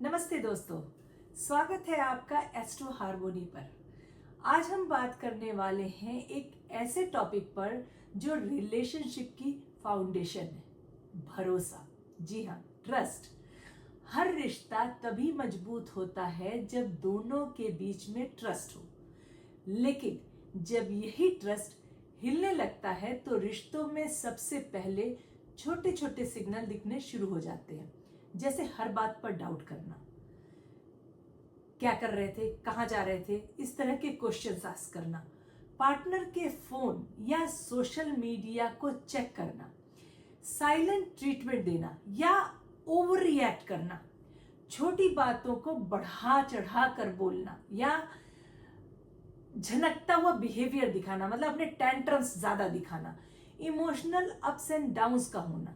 नमस्ते दोस्तों, स्वागत है आपका एस्ट्रो हार्मोनी पर। आज हम बात करने वाले हैं एक ऐसे टॉपिक पर जो रिलेशनशिप की फाउंडेशन है, भरोसा। जी हाँ, ट्रस्ट। हर रिश्ता तभी मजबूत होता है जब दोनों के बीच में ट्रस्ट हो, लेकिन जब यही ट्रस्ट हिलने लगता है तो रिश्तों में सबसे पहले छोटे छोटे सिग्नल दिखने शुरू हो जाते हैं। जैसे हर बात पर डाउट करना, क्या कर रहे थे, कहाँ जा रहे थे, इस तरह के क्वेश्चंस आस्क करना, पार्टनर के फोन या सोशल मीडिया को चेक करना, साइलेंट ट्रीटमेंट देना या ओवर रिएक्ट करना, छोटी बातों को बढ़ा चढ़ा कर बोलना या झनकता हुआ बिहेवियर दिखाना, मतलब अपने टेंट्रम्स ज्यादा दिखाना, इमोशनल अप्स एंड डाउन्स का होना।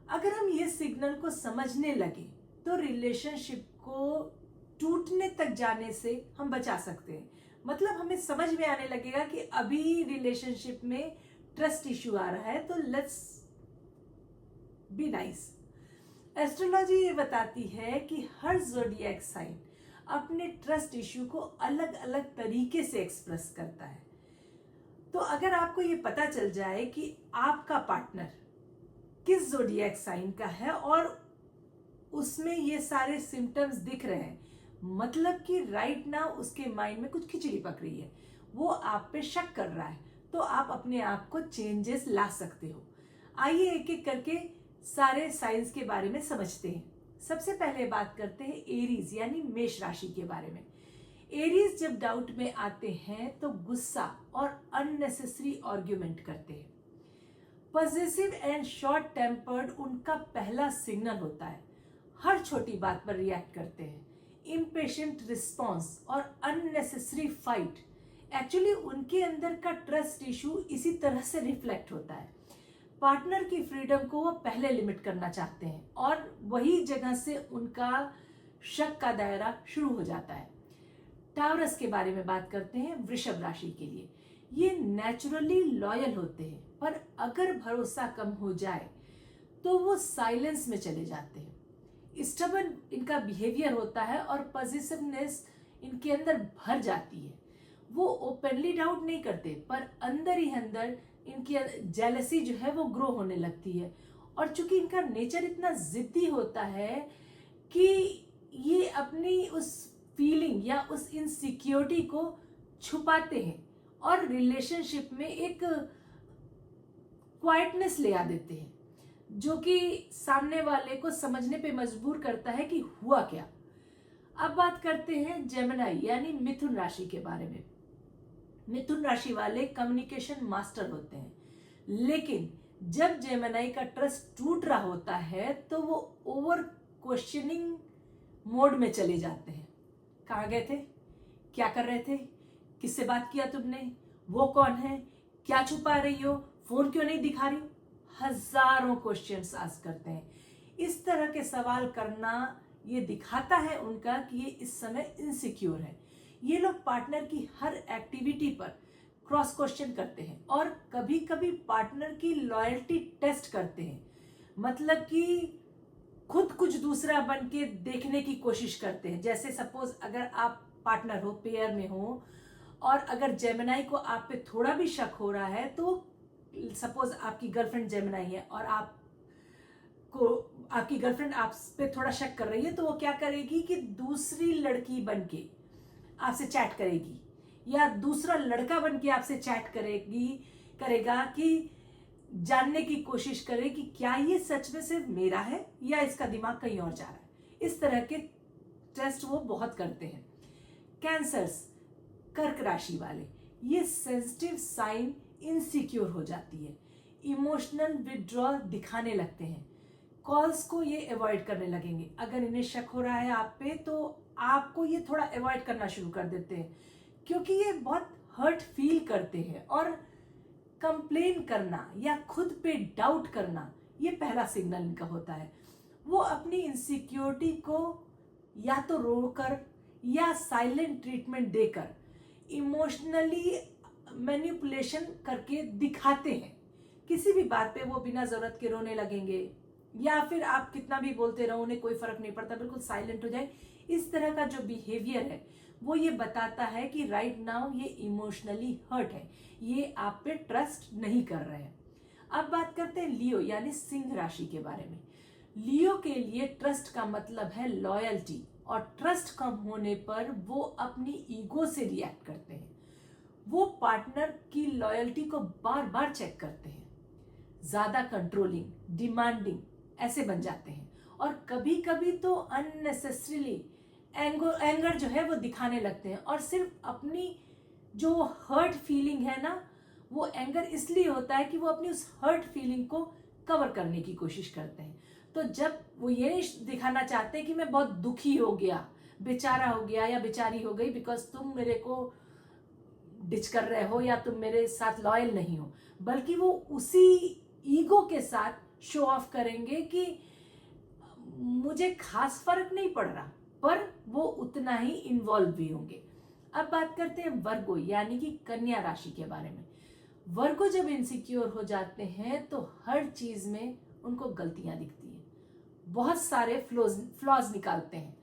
अगर हम ये सिग्नल को समझने लगे तो रिलेशनशिप को टूटने तक जाने से हम बचा सकते हैं। मतलब हमें समझ में आने लगेगा कि अभी रिलेशनशिप में ट्रस्ट इश्यू आ रहा है, तो लेट्स बी नाइस। एस्ट्रोलॉजी ये बताती है कि हर ज़ोडिएक साइन अपने ट्रस्ट इश्यू को अलग अलग तरीके से एक्सप्रेस करता है। तो अगर आपको ये पता चल जाए कि आपका पार्टनर किस ज़ोडिएक साइन का है और उसमें ये सारे सिम्टम्स दिख रहे हैं, मतलब कि राइट नाउ उसके माइंड में कुछ खिचड़ी पक रही है, वो आप पे शक कर रहा है, तो आप अपने आप को चेंजेस ला सकते हो। आइए एक एक करके सारे साइंस के बारे में समझते हैं। सबसे पहले बात करते हैं एरीज यानी मेष राशि के बारे में। एरीज जब डाउट में आते हैं तो गुस्सा और अननेसेसरी आर्ग्यूमेंट करते हैं। पॉजिटिव एंड शॉर्ट टेम्पर्ड उनका पहला सिग्नल होता है, हर छोटी बात पर रिएक्ट करते हैं। इम्पेशेंट रिस्पॉन्स और अननेसेसरी फाइट, एक्चुअली उनके अंदर का ट्रस्ट इशू इसी तरह से रिफ्लेक्ट होता है। पार्टनर की फ्रीडम को वो पहले लिमिट करना चाहते हैं और वही जगह से उनका शक का दायरा शुरू हो जाता है। टावरस के बारे में बात करते हैं, वृषभ राशि के लिए। ये नेचुरली लॉयल होते हैं, पर अगर भरोसा कम हो जाए तो वो साइलेंस में चले जाते हैं। स्टबर्न इनका बिहेवियर होता है और पॉजिटिवनेस इनके अंदर भर जाती है। वो ओपनली डाउट नहीं करते, पर अंदर ही अंदर इनकी जेलसी जो है वो ग्रो होने लगती है। और चूंकि इनका नेचर इतना जिद्दी होता है कि ये अपनी उस फीलिंग या उस इनसिक्योरिटी को छुपाते हैं और रिलेशनशिप में एक क्वाइटनेस ले आ देते हैं, जो कि सामने वाले को समझने पे मजबूर करता है कि हुआ क्या। अब बात करते हैं जेमिनी यानी मिथुन राशि के बारे में। मिथुन राशि वाले कम्युनिकेशन मास्टर होते हैं, लेकिन जब जेमिनी का ट्रस्ट टूट रहा होता है तो वो ओवर क्वेश्चनिंग मोड में चले जाते हैं। कहाँ गए थे, क्या कर रहे थे, किससे बात किया तुमने, वो कौन है, क्या छुपा रही हो, फोन क्यों नहीं दिखा रही, हजारों क्वेश्चंस आस्क करते हैं। इस तरह के सवाल करना ये दिखाता है उनका कि ये इस समय इनसिक्योर है। ये लोग पार्टनर की हर एक्टिविटी पर क्रॉस क्वेश्चन करते हैं और कभी कभी पार्टनर की लॉयल्टी टेस्ट करते हैं, मतलब कि खुद कुछ दूसरा बन के देखने की कोशिश करते हैं। जैसे सपोज अगर आप पार्टनर हो, पेयर में हो, और अगर जेमिनी को आप पे थोड़ा भी शक हो रहा है, तो सपोज आपकी गर्लफ्रेंड जेमिनी है और आपकी गर्लफ्रेंड आप पे थोड़ा शक कर रही है, तो वो क्या करेगी कि दूसरी लड़की बन के आपसे चैट करेगी या दूसरा लड़का बन के आपसे चैट करेगा कि जानने की कोशिश करे कि क्या ये सच में सिर्फ मेरा है या इसका दिमाग कहीं और जा रहा है। इस तरह के टेस्ट वो बहुत करते हैं। कैंसर्स, कर्क राशि वाले, ये सेंसिटिव साइन इनसिक्योर हो जाती है, इमोशनल विड्रॉल दिखाने लगते हैं, कॉल्स को ये अवॉइड करने लगेंगे। अगर इन्हें शक हो रहा है आप पे तो आपको ये थोड़ा अवॉइड करना शुरू कर देते हैं, क्योंकि ये बहुत हर्ट फील करते हैं। और कंप्लेन करना या खुद पे डाउट करना, ये पहला सिग्नल इनका होता है। वो अपनी इनसिक्योरिटी को या तो रोकर या साइलेंट ट्रीटमेंट देकर इमोशनली मैनिपुलेशन करके दिखाते हैं। किसी भी बात पे वो बिना जरूरत के रोने लगेंगे या फिर आप कितना भी बोलते रहो उन्हें कोई फर्क नहीं पड़ता, बिल्कुल साइलेंट हो जाए, इस तरह का जो बिहेवियर है वो ये बताता है कि राइट नाउ ये इमोशनली हर्ट है, ये आप पे ट्रस्ट नहीं कर रहे हैं। अब बात करते हैं लियो यानी सिंह राशि के बारे में। लियो के लिए ट्रस्ट का मतलब है लॉयल्टी, और ट्रस्ट कम होने पर वो अपनी ईगो से रिएक्ट करते हैं। वो पार्टनर की लॉयल्टी को बार बार चेक करते हैं, ज्यादा कंट्रोलिंग, डिमांडिंग ऐसे बन जाते हैं, और कभी कभी तो अननेसेसरीली एंगर जो है वो दिखाने लगते हैं। और सिर्फ अपनी जो हर्ट फीलिंग है ना, वो एंगर इसलिए होता है कि वो अपनी उस हर्ट फीलिंग को कवर करने की कोशिश करते हैं। तो जब वो ये नहीं दिखाना चाहते कि मैं बहुत दुखी हो गया, बेचारा हो गया या बेचारी हो गई बिकॉज तुम मेरे को डिच कर रहे हो या तुम मेरे साथ लॉयल नहीं हो, बल्कि वो उसी ईगो के साथ शो ऑफ करेंगे कि मुझे खास फर्क नहीं पड़ रहा, पर वो उतना ही इन्वॉल्व भी होंगे। अब बात करते हैं वर्गो यानी कि कन्या राशि के बारे में। वर्गो जब इनसिक्योर हो जाते हैं तो हर चीज में उनको गलतियां दिखती हैं, बहुत सारे फ्लॉज निकालते हैं।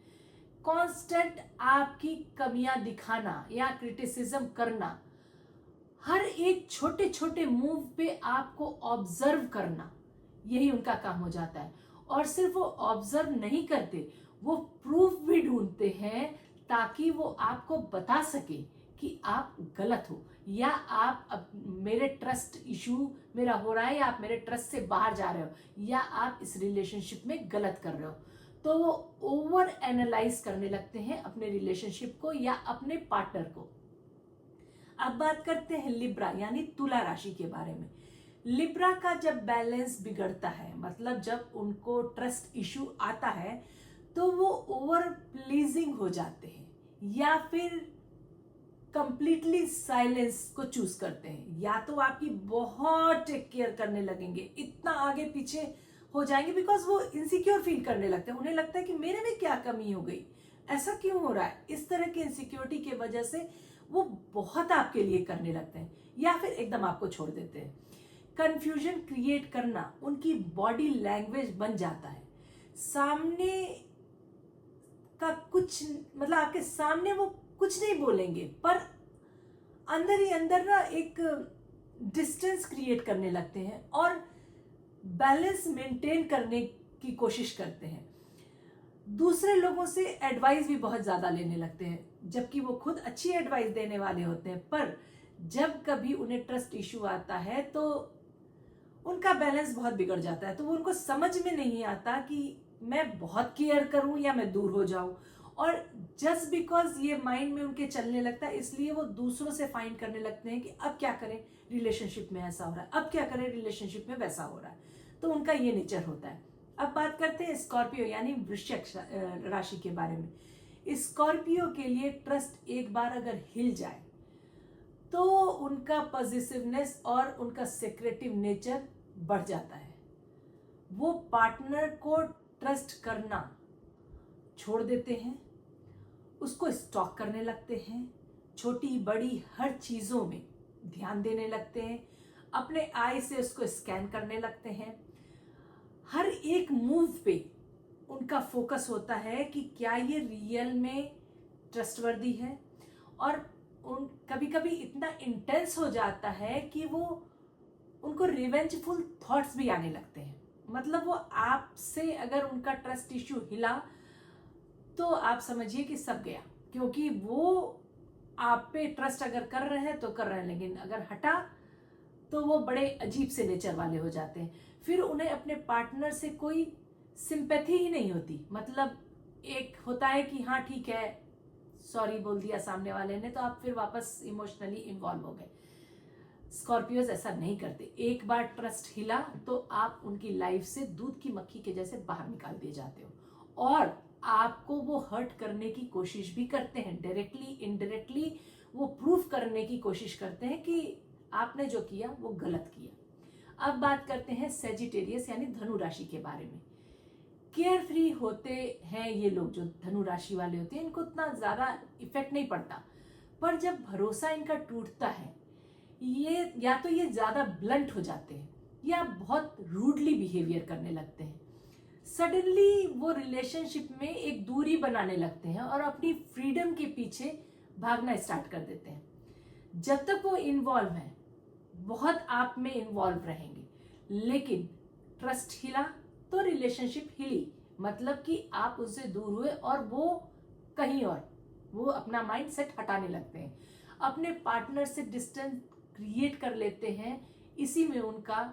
कांस्टेंट आपकी कमियां दिखाना या क्रिटिसिज्म करना, हर एक छोटे छोटे मूव पे आपको ऑब्जर्व करना, यही उनका काम हो जाता है। और सिर्फ वो ऑब्जर्व नहीं करते, वो प्रूफ भी ढूंढते हैं ताकि वो आपको बता सके कि आप गलत हो, या आप अब मेरे ट्रस्ट इशू मेरा हो रहा है, या आप मेरे ट्रस्ट से बाहर जा रहे हो, या आप इस रिलेशनशिप में गलत कर रहे हो। तो वो ओवर एनालाइज करने लगते हैं अपने रिलेशनशिप को या अपने पार्टनर को। अब बात करते हैं लिब्रा यानी तुला राशि के बारे में। लिब्रा का जब बैलेंस बिगड़ता है, मतलब जब उनको ट्रस्ट इशू आता है, तो वो ओवर प्लीजिंग हो जाते हैं या फिर कंप्लीटली साइलेंस को चूज करते हैं। या तो आपकी बहुत टेक केयर करने लगेंगे, इतना आगे पीछे हो जाएंगे बिकॉज वो इनसिक्योर फील करने लगते हैं, उन्हें लगता है कि मेरे में क्या कमी हो गई, ऐसा क्यों हो रहा है। इस तरह की इनसिक्योरिटी की वजह से वो बहुत आपके लिए करने लगते हैं या फिर एकदम आपको छोड़ देते हैं। कंफ्यूजन क्रिएट करना उनकी बॉडी लैंग्वेज बन जाता है। सामने का कुछ मतलब आपके सामने वो कुछ नहीं बोलेंगे, पर अंदर ही अंदर ना एक डिस्टेंस क्रिएट करने लगते हैं और बैलेंस मेंटेन करने की कोशिश करते हैं। दूसरे लोगों से एडवाइस भी बहुत ज्यादा लेने लगते हैं, जबकि वो खुद अच्छी एडवाइस देने वाले होते हैं, पर जब कभी उन्हें ट्रस्ट इशू आता है तो उनका बैलेंस बहुत बिगड़ जाता है। तो वो उनको समझ में नहीं आता कि मैं बहुत केयर करूं या मैं दूर हो जाऊं, और जस्ट बिकॉज ये माइंड में उनके चलने लगता है, इसलिए वो दूसरों से फाइंड करने लगते हैं कि अब क्या करें, रिलेशनशिप में ऐसा हो रहा है, अब क्या करें, रिलेशनशिप में वैसा हो रहा है। तो उनका ये नेचर होता है। अब बात करते हैं स्कॉर्पियो यानी वृश्चिक राशि के बारे में। स्कॉर्पियो के लिए ट्रस्ट एक बार अगर हिल जाए तो उनका पॉजिटिवनेस और उनका सेक्रेटिव नेचर बढ़ जाता है। वो पार्टनर को ट्रस्ट करना छोड़ देते हैं, उसको स्टॉक करने लगते हैं, छोटी बड़ी हर चीजों में ध्यान देने लगते हैं, अपने आई से उसको स्कैन करने लगते हैं। हर एक मूव पे उनका फोकस होता है कि क्या ये रियल में ट्रस्टवर्दी है, और उन कभी कभी इतना इंटेंस हो जाता है कि वो उनको रिवेंजफुल थॉट्स भी आने लगते हैं। मतलब वो आपसे अगर उनका ट्रस्ट इश्यू हिला तो आप समझिए कि सब गया, क्योंकि वो आप पे ट्रस्ट अगर कर रहे हैं तो कर रहे हैं, लेकिन अगर हटा तो वो बड़े अजीब से नेचर वाले हो जाते हैं। फिर उन्हें अपने पार्टनर से कोई सिंपैथी ही नहीं होती। मतलब एक होता है कि हाँ ठीक है, सॉरी बोल दिया सामने वाले ने तो आप फिर वापस इमोशनली इन्वॉल्व हो गए। स्कॉर्पियोज ऐसा नहीं करते। एक बार ट्रस्ट हिला तो आप उनकी लाइफ से दूध की मक्खी के जैसे बाहर निकाल दिए जाते हो, और आपको वो हर्ट करने की कोशिश भी करते हैं, डायरेक्टली इनडायरेक्टली वो प्रूफ करने की कोशिश करते हैं कि आपने जो किया वो गलत किया। अब बात करते हैं सेजिटेरियस यानी धनु राशि के बारे में। केयर फ्री होते हैं ये लोग, जो धनु राशि वाले होते हैं, इनको उतना ज्यादा इफेक्ट नहीं पड़ता, पर जब भरोसा इनका टूटता है, ये या तो ये ज्यादा ब्लंट हो जाते हैं या बहुत रूडली बिहेवियर करने लगते हैं। सडनली वो रिलेशनशिप में एक दूरी बनाने लगते हैं और अपनी फ्रीडम के पीछे भागना स्टार्ट कर देते हैं। जब तक वो इन्वॉल्व है बहुत आप में इन्वॉल्व रहेंगे, लेकिन ट्रस्ट हिला तो रिलेशनशिप हिली, मतलब कि आप उससे दूर हुए और वो कहीं और, वो अपना माइंड सेट हटाने लगते हैं, अपने पार्टनर से डिस्टेंस क्रिएट कर लेते हैं। इसी में उनका,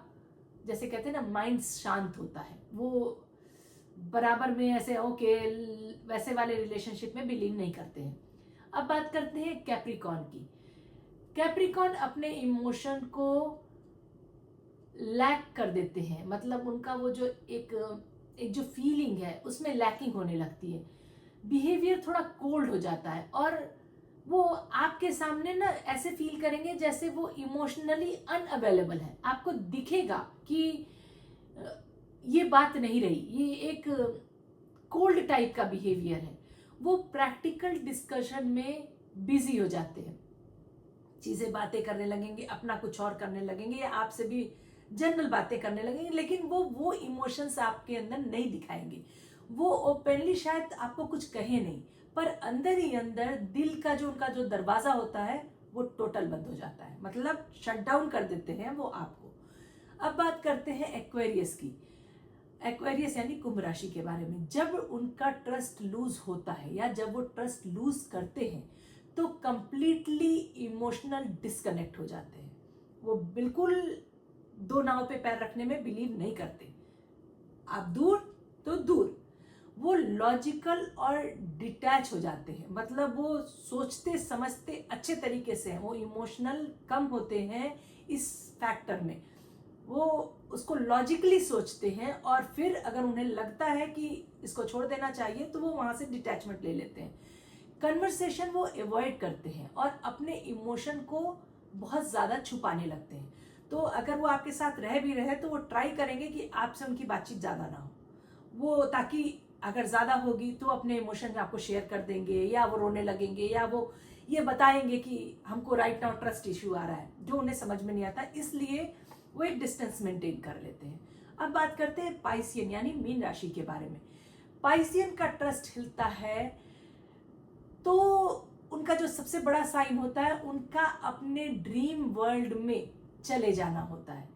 जैसे कहते हैं ना, माइंड शांत होता है। वो बराबर में ऐसे ओके वैसे वाले रिलेशनशिप में बिलीव नहीं करते हैं। अब बात करते हैं कैप्रिकॉर्न की। कैप्रिकॉर्न अपने इमोशन को लैक कर देते हैं, मतलब उनका वो जो एक जो फीलिंग है उसमें लैकिंग होने लगती है। बिहेवियर थोड़ा कोल्ड हो जाता है और वो आपके सामने ना ऐसे फील करेंगे जैसे वो इमोशनली अनअवेलेबल है। आपको दिखेगा कि ये बात नहीं रही, ये एक कोल्ड टाइप का बिहेवियर है। वो प्रैक्टिकल डिस्कशन में बिजी हो जाते हैं, चीजें बातें करने लगेंगे, अपना कुछ और करने लगेंगे या आपसे भी जनरल बातें करने लगेंगे, लेकिन वो इमोशंस आपके अंदर नहीं दिखाएंगे। वो ओपनली शायद आपको कुछ कहे नहीं, पर अंदर ही अंदर दिल का जो उनका जो दरवाजा होता है वो टोटल बंद हो जाता है, मतलब शट डाउन कर देते हैं वो आपको। अब बात करते हैं एक्वेरियस की। एक्वेरियस यानी कुंभ राशि के बारे में। जब उनका ट्रस्ट लूज होता है या जब वो ट्रस्ट लूज करते हैं तो कंप्लीटली इमोशनल डिस्कनेक्ट हो जाते हैं। वो बिल्कुल दो नाव पे पैर रखने में बिलीव नहीं करते। आप दूर तो दूर, वो लॉजिकल और डिटैच हो जाते हैं, मतलब वो सोचते समझते अच्छे तरीके से हैं, वो इमोशनल कम होते हैं इस फैक्टर में। वो उसको लॉजिकली सोचते हैं और फिर अगर उन्हें लगता है कि इसको छोड़ देना चाहिए तो वो वहां से डिटैचमेंट ले लेते हैं। कन्वर्सेशन वो अवॉइड करते हैं और अपने इमोशन को बहुत ज्यादा छुपाने लगते हैं। तो अगर वो आपके साथ रह भी रहे तो वो ट्राई करेंगे कि आपसे उनकी बातचीत ज्यादा ना हो, वो ताकि अगर ज्यादा होगी तो अपने इमोशन आपको शेयर कर देंगे या वो रोने लगेंगे या वो ये बताएंगे कि हमको राइट नाउ ट्रस्ट इश्यू आ रहा है, जो उन्हें समझ में नहीं आता, इसलिए वो एक डिस्टेंस मेंटेन कर लेते हैं। अब बात करते हैं पाइसियन यानी मीन राशि के बारे में। पाइसियन का ट्रस्ट हिलता है तो उनका जो सबसे बड़ा साइन होता है, उनका अपने ड्रीम वर्ल्ड में चले जाना होता है।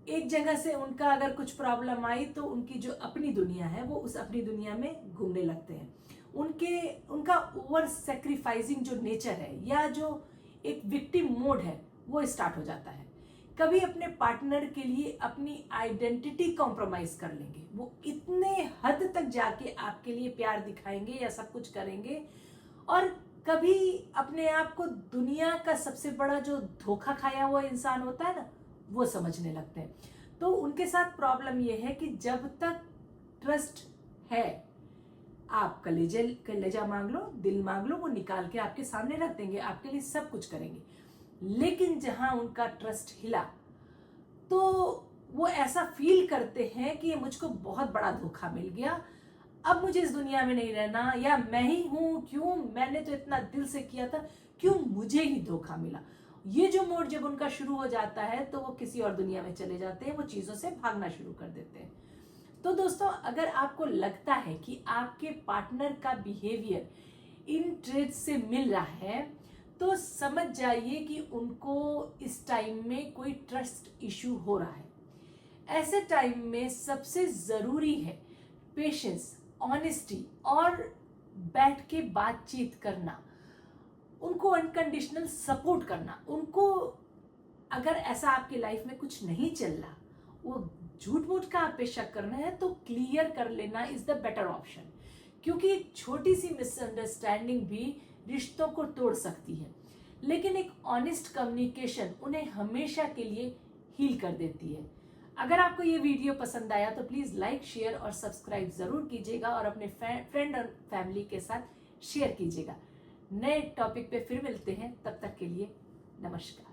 एक जगह से उनका अगर कुछ प्रॉब्लम आई तो उनकी जो अपनी दुनिया है वो उस अपनी दुनिया में घूमने लगते हैं। उनका ओवर सेक्रीफाइसिंग जो नेचर है या जो एक विक्टिम मोड है वो स्टार्ट हो जाता है। कभी अपने पार्टनर के लिए अपनी आइडेंटिटी कॉम्प्रोमाइज कर लेंगे, वो इतने हद तक जाके आपके लिए प्यार दिखाएंगे या सब कुछ करेंगे, और कभी अपने आप को दुनिया का सबसे बड़ा जो धोखा खाया हुआ इंसान होता है ना, वो समझने लगते हैं। तो उनके साथ प्रॉब्लम ये है कि जब तक ट्रस्ट है, आप कलेजा मांग लो, दिल मांग लो, वो निकाल के आपके सामने रख देंगे, आपके लिए सब कुछ करेंगे। लेकिन जहां उनका ट्रस्ट हिला तो वो ऐसा फील करते हैं कि ये मुझको बहुत बड़ा धोखा मिल गया, अब मुझे इस दुनिया में नहीं रहना, या मैं ही हूं, क्यों, मैंने तो इतना दिल से किया था, क्यों मुझे ही धोखा मिला। ये जो मोड जब उनका शुरू हो जाता है तो वो किसी और दुनिया में चले जाते हैं, वो चीजों से भागना शुरू कर देते हैं। तो दोस्तों, अगर आपको लगता है कि आपके पार्टनर का बिहेवियर इन ट्रेड्स से मिल रहा है तो समझ जाइए कि उनको इस टाइम में कोई ट्रस्ट इश्यू हो रहा है। ऐसे टाइम में सबसे जरूरी है पेशेंस, ऑनेस्टी और बैठ के बातचीत करना, उनको अनकंडीशनल सपोर्ट करना। उनको अगर ऐसा आपके लाइफ में कुछ नहीं चल रहा, वो झूठ मूठ का आप पे शक करना है तो क्लियर कर लेना इज द बेटर ऑप्शन, क्योंकि एक छोटी सी मिसअंडरस्टैंडिंग भी रिश्तों को तोड़ सकती है, लेकिन एक ऑनेस्ट कम्युनिकेशन उन्हें हमेशा के लिए हील कर देती है। अगर आपको ये वीडियो पसंद आया तो प्लीज लाइक, शेयर और सब्सक्राइब जरूर कीजिएगा और अपने फ्रेंड और फैमिली के साथ शेयर कीजिएगा। नए टॉपिक पे फिर मिलते हैं, तब तक के लिए नमस्कार।